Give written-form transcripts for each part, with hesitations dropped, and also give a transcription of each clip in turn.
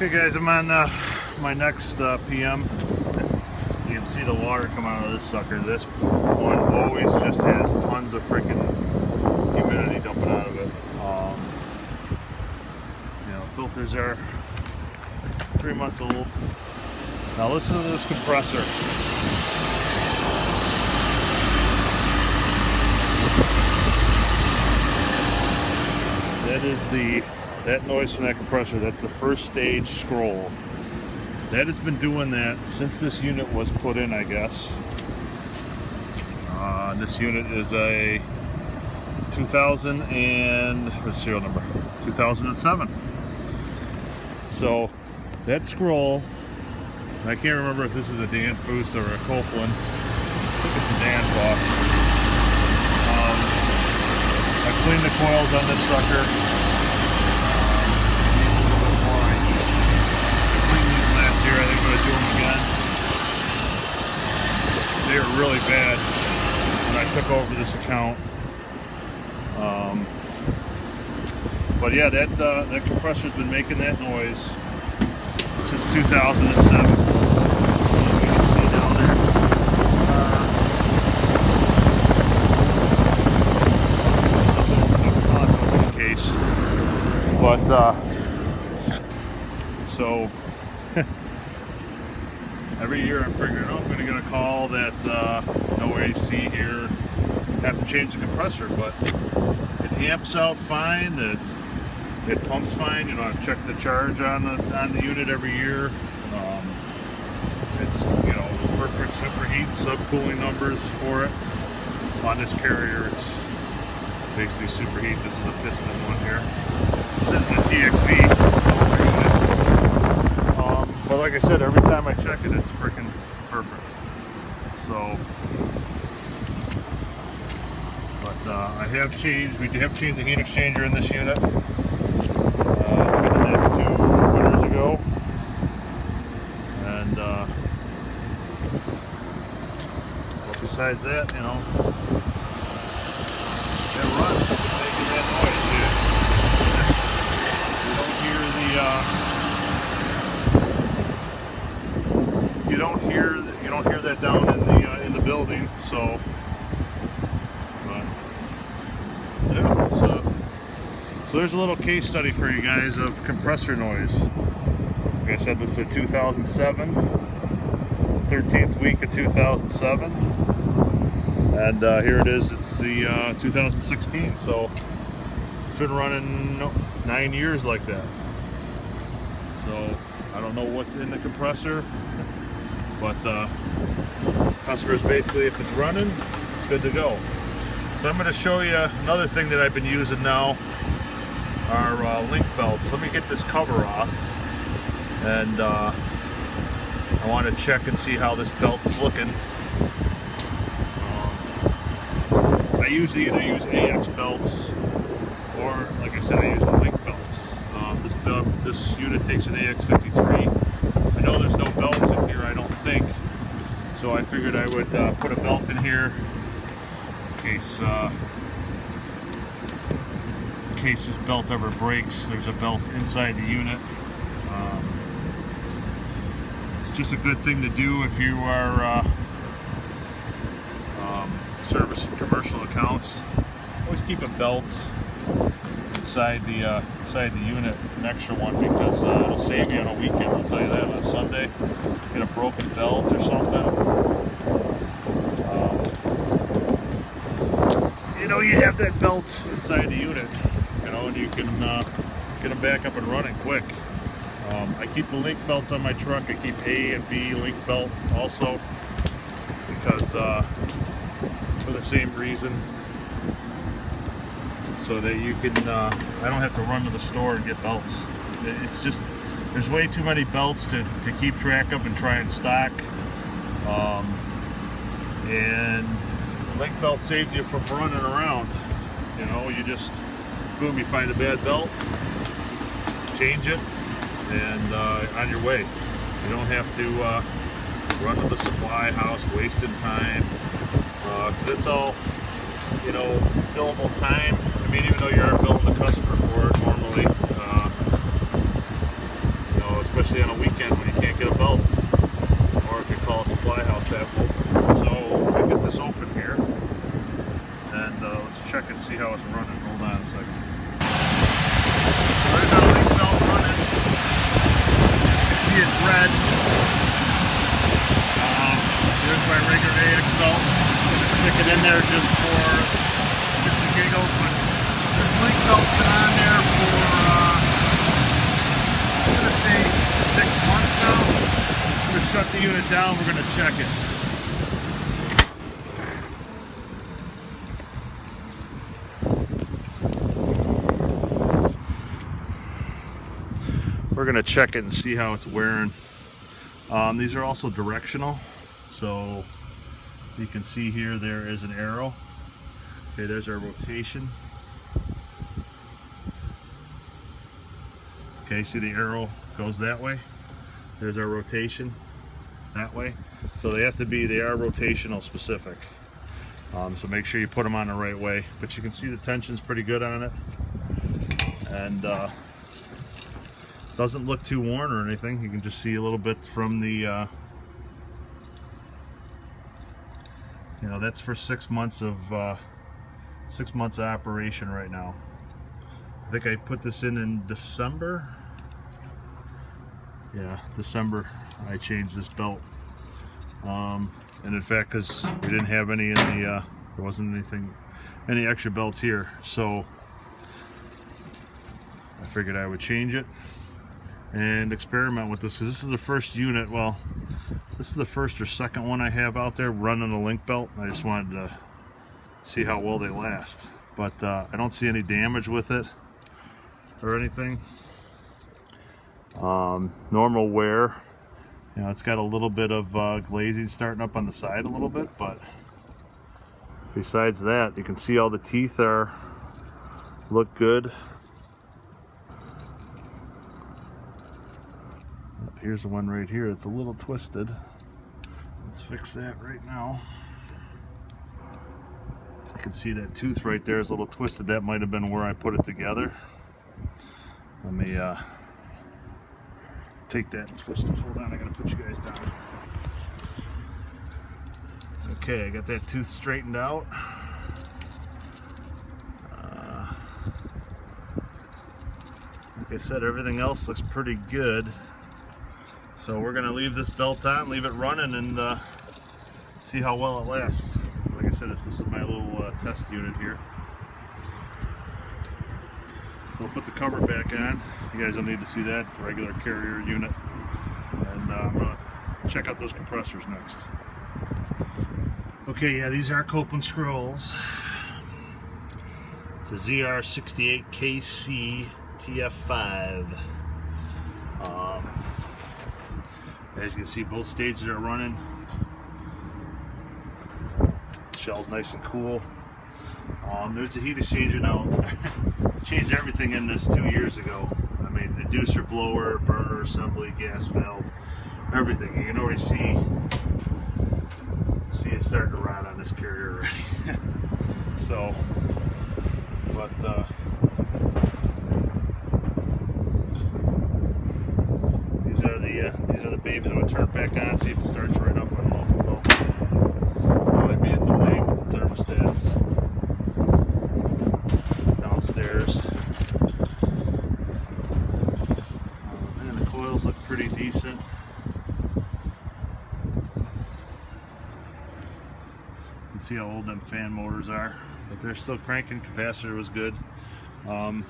Okay guys, I'm on my next PM. You can see the water come out of this sucker. This one always just has tons of freaking humidity dumping out of it. Filters are 3 months old. Now listen to this compressor. That noise from that compressor, that's the first stage scroll. That has been doing that since this unit was put in, I guess. This unit is a 2000 and, what's serial number? 2007. So that scroll, I can't remember if this is a Danfoss or a Copeland. I think it's a Danfoss. I cleaned the coils on this sucker. I think I'm going to do them again. They were really bad when I took over this account. But yeah, that compressor's been making that noise since 2007. You can see down there. Open case. But so every year I'm figuring, I'm going to get a call that no AC here, have to change the compressor, but it amps out fine, it pumps fine. You know, I've checked the charge on the unit every year. It's, you know, perfect superheat and subcooling numbers for it. On this carrier, it's basically superheat. This is a piston one here. This is the TXV. But like I said, every time I check it, it's freaking perfect. So, but I have changed. We have changed the heat exchanger in this unit. We did that 2 winters ago, and but besides that, you know, it runs. It's making that noise, dude. You don't hear the. You don't hear that down in the building. So, but yeah. So there's a little case study for you guys of compressor noise. Like I said, this is a 2007, 13th week of 2007, and here it is. It's the 2016. So it's been running 9 years like that. So I don't know what's in the compressor. But customers, basically, if it's running, it's good to go. So I'm going to show you another thing that I've been using now, are link belts. Let me get this cover off, and I want to check and see how this belt's looking. I usually either use AX belts, or like I said, I use the link belts. This unit takes an AX53. I know there's no belts in here, I don't think, so I figured I would put a belt in here in case this belt ever breaks. There's a belt inside the unit. It's just a good thing to do if you are servicing commercial accounts. Always keep a belt inside the unit, an extra one, because it'll save you on a weekend. I'll tell you that. On a Sunday, get a broken belt or something. You know, you have that belt inside the unit, you know, and you can get them back up and running quick. I keep the link belts on my truck. I keep A and B link belt also, because for the same reason. So that you can, I don't have to run to the store and get belts. It's just, there's way too many belts to keep track of and try and stock. And link belt saves you from running around. You know, you just, boom, you find a bad belt, change it, and on your way. You don't have to run to the supply house, wasting time. Because it's all, you know, billable time. I mean, even though you are billing the customer for it normally, you know, especially on a weekend when you can't get a belt, or if you call a supply house that open. So I get this open here, and let's check and see how it's running. Hold on a second. There's our link belt running. You can see it's red. There's my regular AX belt. I'm going to stick it in there just for the giggles, but this link belt's been on there for I'm going to say 6 months now. I'm going to shut the unit down. We're going to check it. We're going to check it and see how it's wearing. These are also directional, so you can see here there is an arrow. Okay, there's our rotation. Okay, see the arrow goes that way. There's our rotation that way. So they have to be, they are rotational specific. So make sure you put them on the right way. But you can see the tension's pretty good on it. And doesn't look too worn or anything. You can just see a little bit from the, you know, that's for 6 months of 6 months of operation right now. I think I put this in December. Yeah, December I changed this belt. And in fact, because we didn't have any in the, there wasn't any extra belts here, so I figured I would change it and experiment with this, because this is the first unit, well, this is the first or second one I have out there running a link belt. I just wanted to see how well they last, but I don't see any damage with it or anything. Normal wear, you know, it's got a little bit of glazing starting up on the side a little bit, but besides that, you can see all the teeth look good. Here's the one right here. It's a little twisted. Let's fix that right now. You can see that tooth right there is a little twisted. That might have been where I put it together. Let me take that and twist it. Hold on, I gotta put you guys down. Okay, I got that tooth straightened out. Like I said, everything else looks pretty good. So we're gonna leave this belt on, leave it running, and see how well it lasts. Like I said, this is my little test unit here. So we'll put the cover back on. You guys don't need to see that, regular carrier unit. And I'm gonna check out those compressors next. Okay, yeah, these are Copeland Scrolls. It's a ZR68KC TF5. As you can see, both stages are running. Shell's nice and cool. There's a heat exchanger now. Changed everything in this 2 years ago. I mean, the deucer, blower, burner assembly, gas valve, everything. You can already see it starting to rot on this carrier already. So, but these are the babes. I'm gonna turn it back on, see if it starts right up. I don't know if it will. Might be a delay with the thermostats downstairs. And the coils look pretty decent. You can see how old them fan motors are, but they're still cranking. Capacitor was good. Like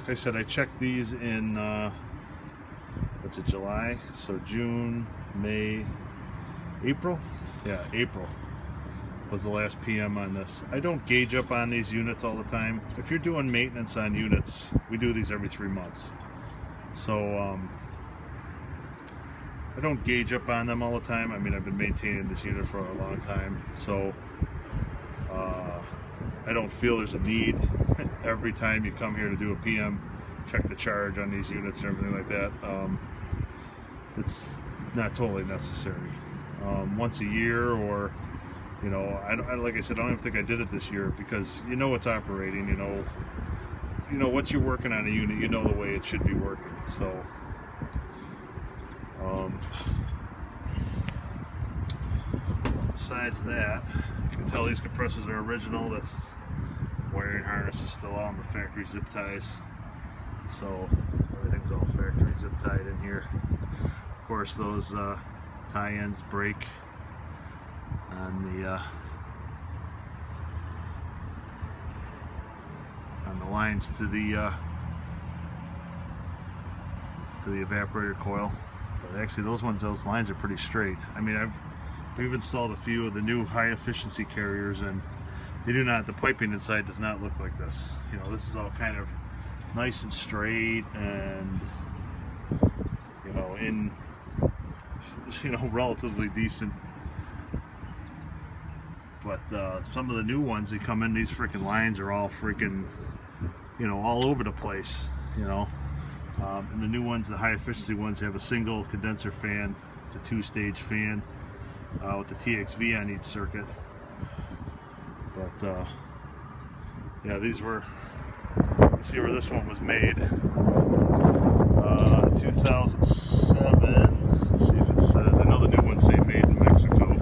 I said, I checked these in what's it, July? So June, May, April? Yeah, April was the last PM on this. I don't gauge up on these units all the time. If you're doing maintenance on units, we do these every 3 months. So I don't gauge up on them all the time. I mean, I've been maintaining this unit for a long time, so I don't feel there's a need every time you come here to do a PM, check the charge on these units and everything like that. It's not totally necessary. Once a year, or you know, like I said, I don't even think I did it this year, because you know it's operating. You know once you're working on a unit, you know the way it should be working. So Besides that, you can tell these compressors are original. That's wiring harness is still on the factory zip ties, so everything's all factory zip tied in here. Of course, those tie-ins break on the lines to the evaporator coil. But actually, those lines are pretty straight. I mean, we've installed a few of the new high efficiency carriers, and they do not, the piping inside does not look like this. You know, this is all kind of nice and straight, and you know, in relatively decent. But some of the new ones that come in, these freaking lines are all freaking, all over the place. And the new ones, the high efficiency ones, have a single condenser fan. It's a 2-stage fan with the TXV on each circuit. But yeah, these were, you see where this one was made, 2007. Let's see if it says. I know the new ones say made in Mexico.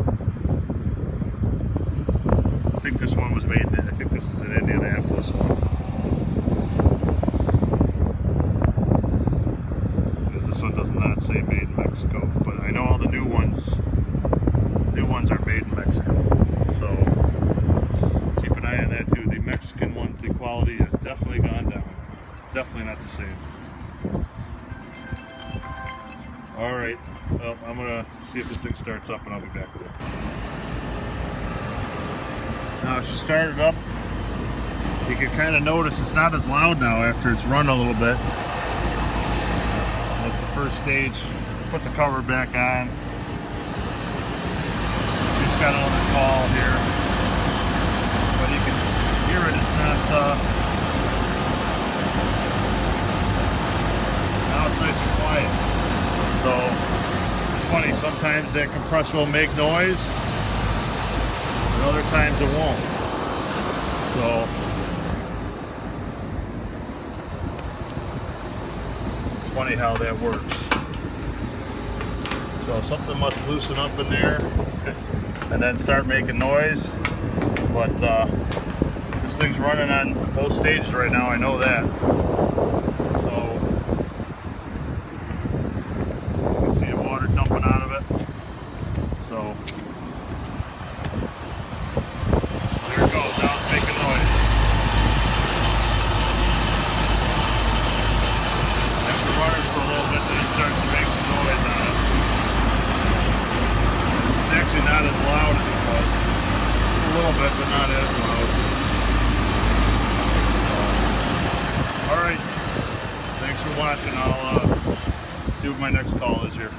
I think this one was made I think this is an Indianapolis one. Because this one does not say made in Mexico, but I know all the new ones are made in Mexico. So keep an eye on that too. The Mexican ones, the quality has definitely gone down. Definitely not the same. Alright, well, I'm gonna see if this thing starts up and I'll be back with it. Now she started up. You can kind of notice it's not as loud now after it's run a little bit. That's the first stage. Put the cover back on. Just got another call here. But you can hear it, it's not, now it's nice and quiet. So, it's funny, sometimes that compressor will make noise, and other times it won't. So, it's funny how that works. So something must loosen up in there and then start making noise. But this thing's running on both stages right now, I know that. So you can see the water dumping out of it. So there it goes, now it's making noise. After running for a little bit, then it starts to make some noise on it. It's actually not as loud as it was. A little bit, but not as loud. Alright, thanks for watching. I'll see what my next call is here.